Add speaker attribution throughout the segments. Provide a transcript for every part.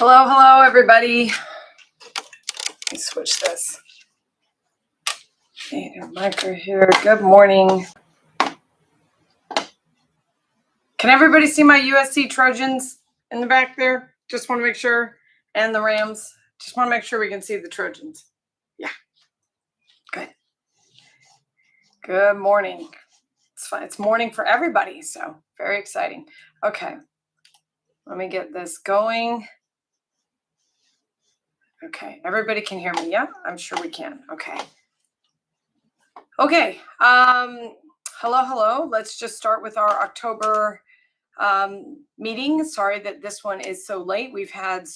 Speaker 1: Hello, hello, everybody. Let me switch this. Okay, Micro here. Good morning. Can everybody see my USC Trojans in the back there? Just want to make sure. And the Rams. Just want to make sure we can see the Trojans. Yeah. Good. Good morning. It's fine. It's morning for everybody, so very exciting. Okay. Let me get this going. Okay. Everybody can hear me. Yeah, I'm sure we can. Okay. Okay. Hello. Let's just start with our October meeting. Sorry that this one is so late. We've had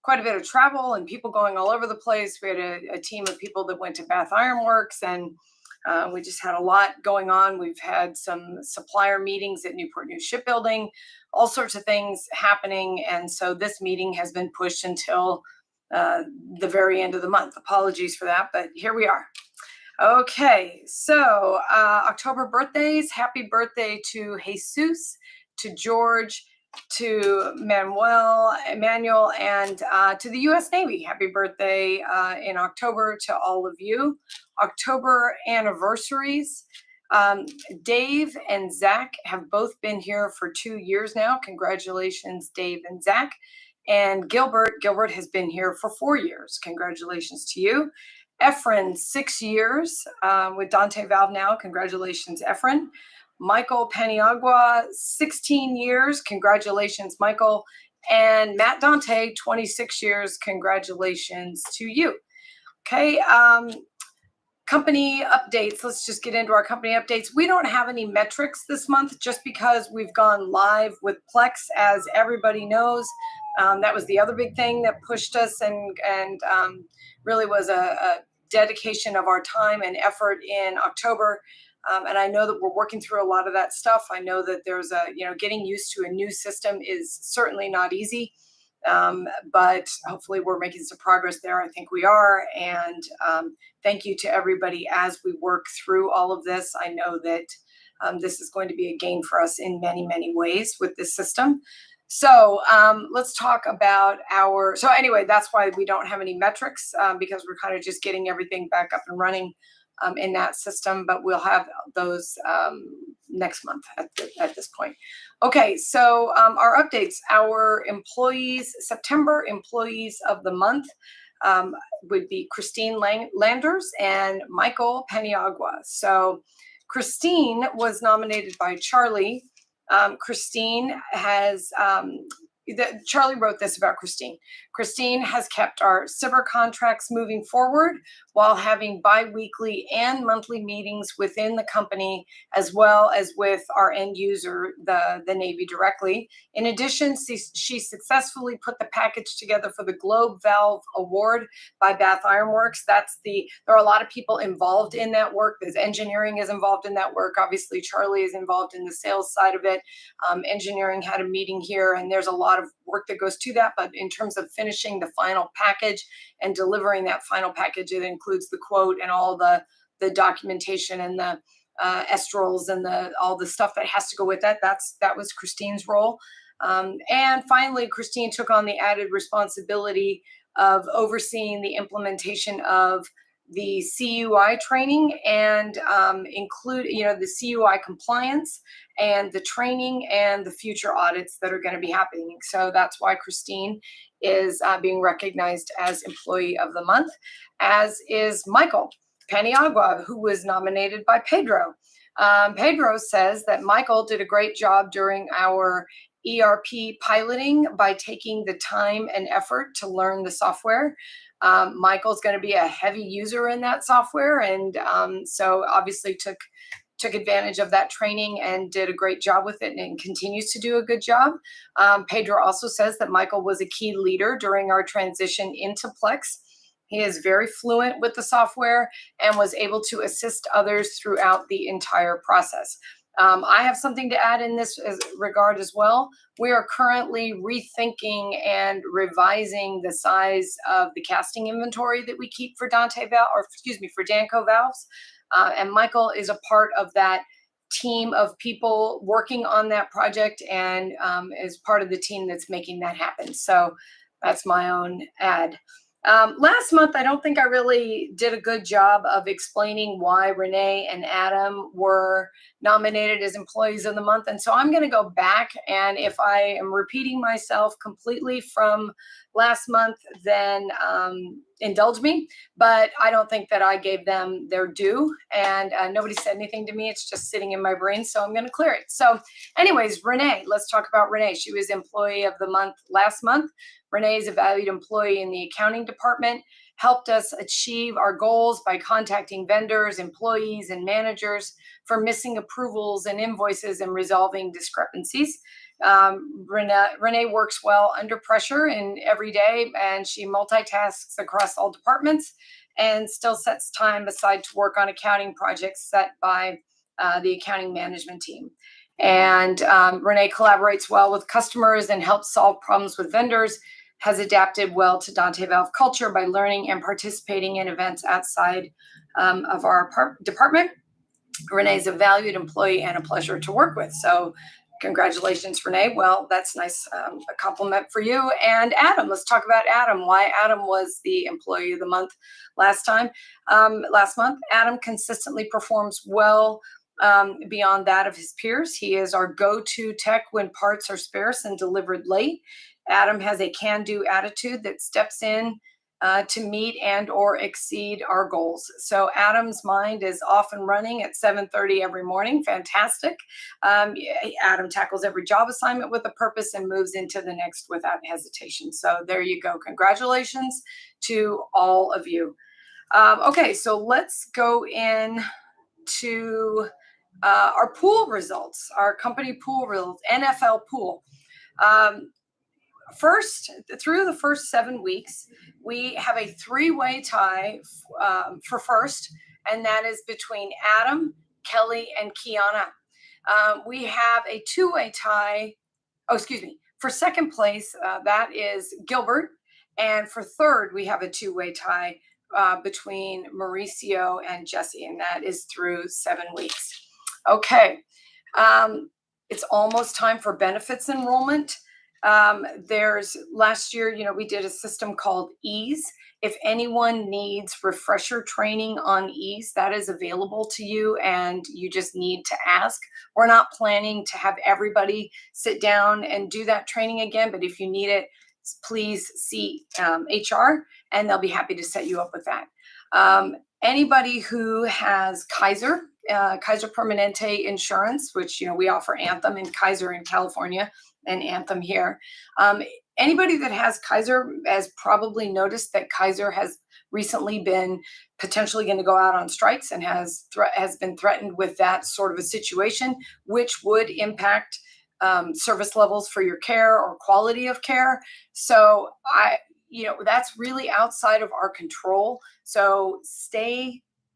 Speaker 1: quite a bit of travel and people going all over the place. We had a team of people that went to Bath Iron Works, and we just had a lot going on. We've had some supplier meetings at Newport News Shipbuilding, all sorts of things happening. And so this meeting has been pushed until the very end of the month. Apologies for that, but here we are. Okay, so October birthdays. Happy birthday to Jesus, to George, to Emmanuel, and to the U.S. Navy. Happy birthday in October to all of you. October anniversaries. Dave and Zach have both been here for 2 years now. Congratulations, Dave and Zach. And Gilbert has been here for 4 years. Congratulations to you. Efren, 6 years with Dante Valve now. Congratulations, Efren. Michael Paniagua, 16 years. Congratulations, Michael. And Matt Dante, 26 years. Congratulations to you. Okay. Company updates. Let's just get into our company updates. We don't have any metrics this month just because we've gone live with Plex, as everybody knows. That was the other big thing that pushed us and really was a dedication of our time and effort in October. And I know that we're working through a lot of that stuff. I know that there's getting used to a new system is certainly not easy. But hopefully we're making some progress there. I think we are. And thank you to everybody as we work through all of this. I know that this is going to be a gain for us in many, many ways with this system. So let's talk about so anyway, that's why we don't have any metrics because we're kind of just getting everything back up and running in that system, but we'll have those next month at this point. Okay, so our updates, our employees, September employees of the month would be Christine Landers and Michael Paniagua. So Christine was nominated by Charlie. Christine has, Charlie wrote this about Christine. Christine has kept our CIBR contracts moving forward while having bi-weekly and monthly meetings within the company, as well as with our end user, the Navy directly. In addition, she successfully put the package together for the Globe Valve Award by Bath Iron Works. There are a lot of people involved in that work. There's engineering is involved in that work. Obviously, Charlie is involved in the sales side of it. Engineering had a meeting here, and there's a lot of work that goes to that. But in terms of finishing the final package and delivering that final package, it includes the quote and all the documentation and the estrals and all the stuff that has to go with that. That was Christine's role. And finally, Christine took on the added responsibility of overseeing the implementation of the CUI training and include, the CUI compliance and the training and the future audits that are going to be happening. So that's why Christine is being recognized as Employee of the Month, as is Michael Paniagua, who was nominated by Pedro. Pedro says that Michael did a great job during our ERP piloting by taking the time and effort to learn the software. Michael's going to be a heavy user in that software, and so obviously took advantage of that training and did a great job with it and continues to do a good job. Pedro also says that Michael was a key leader during our transition into Plex. He is very fluent with the software and was able to assist others throughout the entire process. I have something to add in this regard as well. We are currently rethinking and revising the size of the casting inventory that we keep for for Danco Valves. And Michael is a part of that team of people working on that project and is part of the team that's making that happen. So that's my own ad. Last month, I don't think I really did a good job of explaining why Renee and Adam were nominated as employees of the month. And so I'm going to go back. And if I am repeating myself completely from last month, then indulge me. But I don't think that I gave them their due. And nobody said anything to me. It's just sitting in my brain. So I'm going to clear it. So anyways, Renee, let's talk about Renee. She was employee of the month last month. Renee is a valued employee in the accounting department, helped us achieve our goals by contacting vendors, employees, and managers for missing approvals and invoices and resolving discrepancies. Renee works well under pressure and every day, and she multitasks across all departments and still sets time aside to work on accounting projects set by the accounting management team. And Renee collaborates well with customers and helps solve problems with vendors, has adapted well to Dante Valve culture by learning and participating in events outside of our department. Renee is a valued employee and a pleasure to work with. So congratulations, Renee. Well, that's nice, a compliment for you. And Adam, let's talk about Adam, why Adam was the employee of the month last month. Adam consistently performs well beyond that of his peers. He is our go-to tech when parts are sparse and delivered late. Adam has a can-do attitude that steps in to meet and or exceed our goals. So Adam's mind is off and running at 7:30 every morning. Fantastic. Adam tackles every job assignment with a purpose and moves into the next without hesitation. So there you go. Congratulations to all of you. Okay, so let's go in to our pool results, our company pool results, NFL pool. Through the first 7 weeks, we have a three-way tie for first, and that is between Adam, Kelly, and Kiana. We have a two-way tie. For second place, that is Gilbert. And for third, we have a two-way tie between Mauricio and Jesse, and that is through 7 weeks. Okay. It's almost time for benefits enrollment. Last year, we did a system called EASE. If anyone needs refresher training on EASE, that is available to you, and you just need to ask. We're not planning to have everybody sit down and do that training again, but if you need it, please see HR, and they'll be happy to set you up with that. Anybody who has Kaiser Permanente insurance, which we offer Anthem and Kaiser in California and Anthem here. Anybody that has Kaiser has probably noticed that Kaiser has recently been potentially going to go out on strikes and has been threatened with that sort of a situation, which would impact service levels for your care or quality of care. So that's really outside of our control. So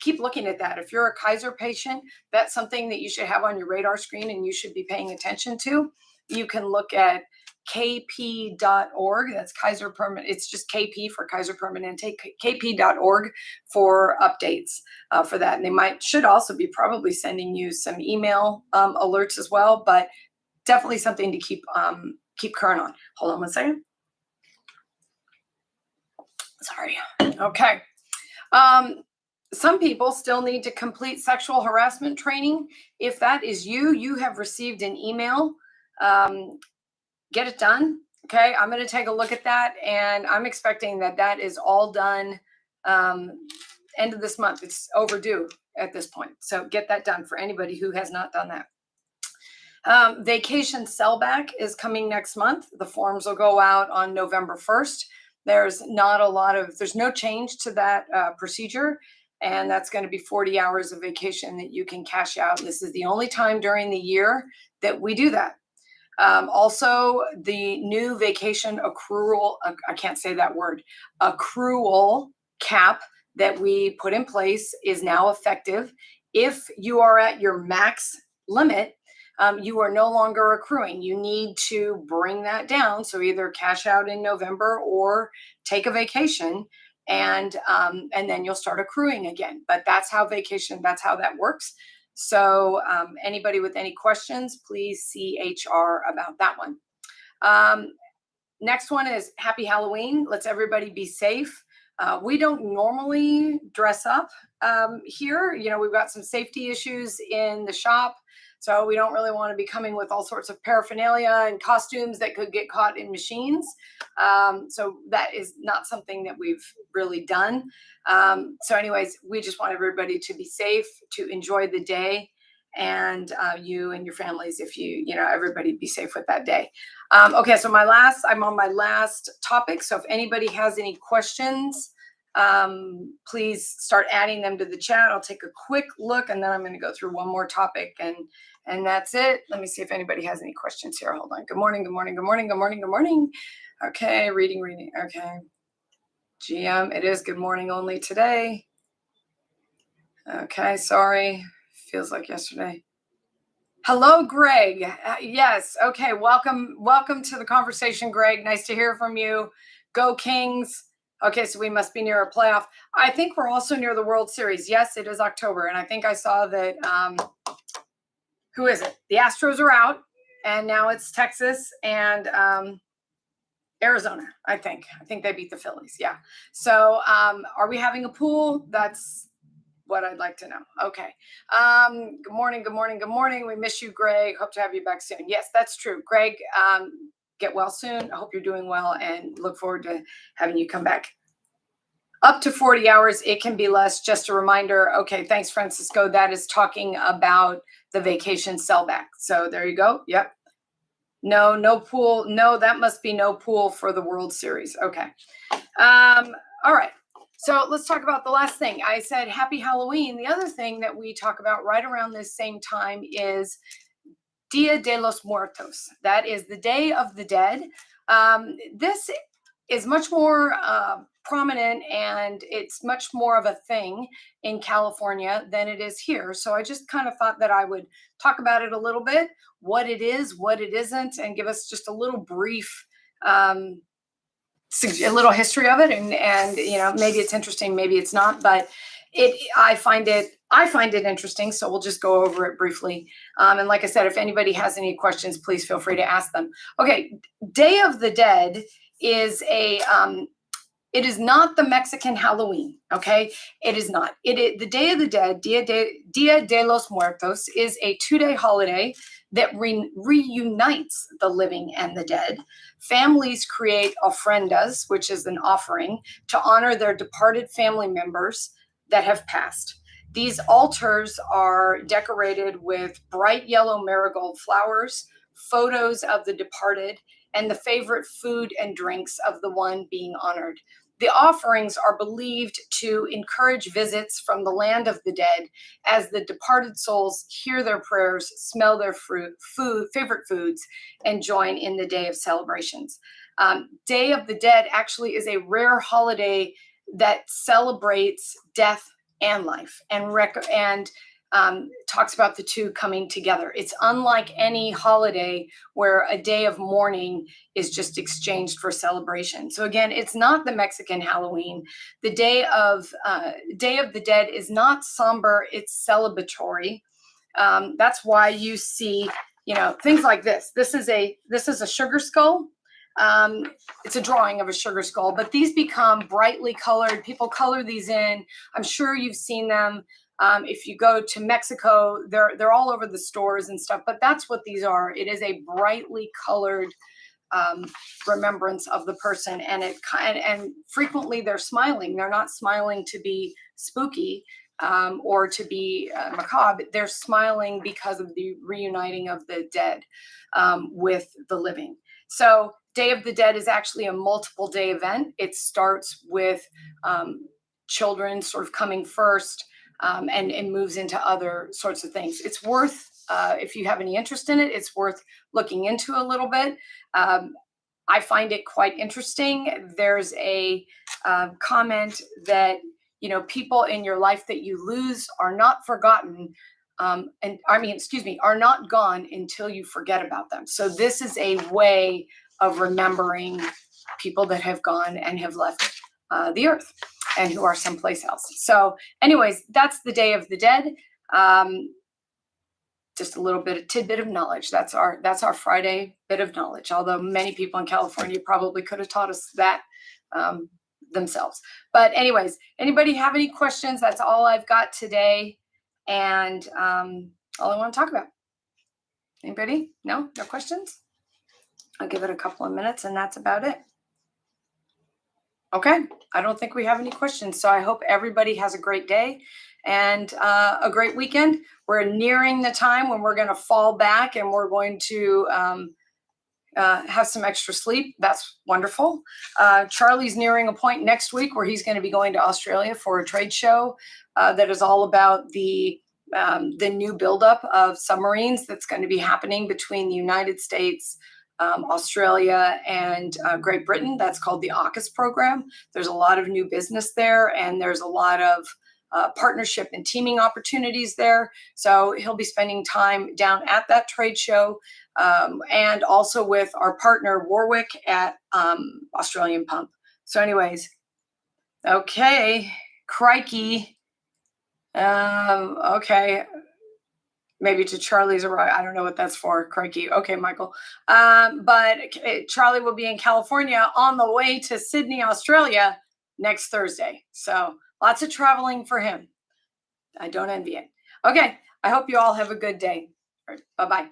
Speaker 1: keep looking at that. If you're a Kaiser patient, that's something that you should have on your radar screen and you should be paying attention to. You can look at kp.org. That's Kaiser Permanente. It's just KP for Kaiser Permanente, kp.org for updates for that. And they should also be probably sending you some email alerts as well, but definitely something to keep current on. Hold on one second. Sorry. Okay. Some people still need to complete sexual harassment training. If that is you have received an email. Get it done. Okay. I'm going to take a look at that, and I'm expecting that is all done end of this month. It's overdue at this point. So get that done for anybody who has not done that. Vacation sellback is coming next month. The forms will go out on November 1st. There's no change to that procedure. And that's going to be 40 hours of vacation that you can cash out. And this is the only time during the year that we do that. Also, the new vacation accrual, I can't say that word, accrual cap that we put in place is now effective. If you are at your max limit, you are no longer accruing. You need to bring that down. So either cash out in November or take a vacation, and then you'll start accruing again. But that's how that works. So anybody with any questions, please see HR about that one. Next one is Happy Halloween. Let's everybody be safe. We don't normally dress up here. We've got some safety issues in the shop. So we don't really want to be coming with all sorts of paraphernalia and costumes that could get caught in machines. So that is not something that we've really done. So anyways, we just want everybody to be safe, to enjoy the day, and you and your families, if everybody be safe with that day. Okay, so I'm on my last topic. So if anybody has any questions, please start adding them to the chat. I'll take a quick look, and then I'm going to go through one more topic, and that's it. Let me see if anybody has any questions here. Hold on. Good morning, good morning, good morning, good morning, good morning. Okay, reading. Okay. GM, it is good morning only today. Okay, sorry. Feels like yesterday. Hello, Greg. Yes. Okay. Welcome to the conversation, Greg. Nice to hear from you. Go Kings. Okay, so we must be near a playoff. I think we're also near the World Series. Yes, it is October, and I think I saw that. Who is it? The Astros are out, and now it's Texas and Arizona. I think they beat the Phillies. Yeah. So, are we having a pool? That's what I'd like to know. Okay. Good morning, good morning, good morning. We miss you, Greg. Hope to have you back soon. Yes, that's true. Greg, get well soon. I hope you're doing well and look forward to having you come back. Up to 40 hours, it can be less. Just a reminder. Okay, thanks, Francisco. That is talking about the vacation sellback. So there you go. Yep. No pool. No, that must be no pool for the World Series. Okay. All right. So let's talk about the last thing. I said Happy Halloween. The other thing that we talk about right around this same time is Dia de los Muertos. That is the Day of the Dead. This is much more prominent, and it's much more of a thing in California than it is here. So I just kind of thought that I would talk about it a little bit, what it is, what it isn't, and give us just a little brief a little history of it, and maybe it's interesting, maybe it's not, but I find it interesting, so we'll just go over it briefly. And like I said, if anybody has any questions, please feel free to ask them. Okay, Day of the Dead is it is not the Mexican Halloween. Okay, it is not. The Day of the Dead, Dia de los Muertos, is a 2-day holiday that reunites the living and the dead. Families create ofrendas, which is an offering, to honor their departed family members that have passed. These altars are decorated with bright yellow marigold flowers, photos of the departed, and the favorite food and drinks of the one being honored. The offerings are believed to encourage visits from the land of the dead, as the departed souls hear their prayers, smell their favorite foods, and join in the day of celebrations. Day of the Dead actually is a rare holiday that celebrates death and life, and talks about the two coming together. It's unlike any holiday where a day of mourning is just exchanged for celebration. So again, it's not the Mexican Halloween. The Day of the Dead is not somber, it's celebratory. That's why you see, things like this. This is a sugar skull. It's a drawing of a sugar skull, but these become brightly colored. People color these in. I'm sure you've seen them. If you go to Mexico, they're all over the stores and stuff, but that's what these are. It is a brightly colored remembrance of the person, and frequently they're smiling. They're not smiling to be spooky or to be macabre. They're smiling because of the reuniting of the dead with the living. So Day of the Dead is actually a multiple day event. It starts with children sort of coming first, and moves into other sorts of things. It's worth, if you have any interest in it, it's worth looking into a little bit. I find it quite interesting. There's a comment that, people in your life that you lose are not forgotten, are not gone until you forget about them. So this is a way of remembering people that have gone and have left the earth and who are someplace else. So anyways, that's the Day of the Dead. just a little bit of tidbit of knowledge. That's our Friday bit of knowledge. Although many people in California probably could have taught us that themselves. But anyways, anybody have any questions? That's all I've got today, and all I want to talk about. Anybody? No questions? I'll give it a couple of minutes, and that's about it. Okay, I don't think we have any questions. So I hope everybody has a great day and a great weekend. We're nearing the time when we're going to fall back and we're going to have some extra sleep. That's wonderful. Charlie's nearing a point next week where he's going to be going to Australia for a trade show that is all about the new buildup of submarines that's going to be happening between the United States, Australia, and Great Britain. That's called the AUKUS program. There's a lot of new business there, and there's a lot of partnership and teaming opportunities there. So he'll be spending time down at that trade show, and also with our partner Warwick at Australian Pump. So anyways, okay, crikey. Okay. Maybe to Charlie's arrival. I don't know what that's for. Crikey. Okay, Michael. But Charlie will be in California on the way to Sydney, Australia next Thursday. So lots of traveling for him. I don't envy it. Okay. I hope you all have a good day. Bye-bye.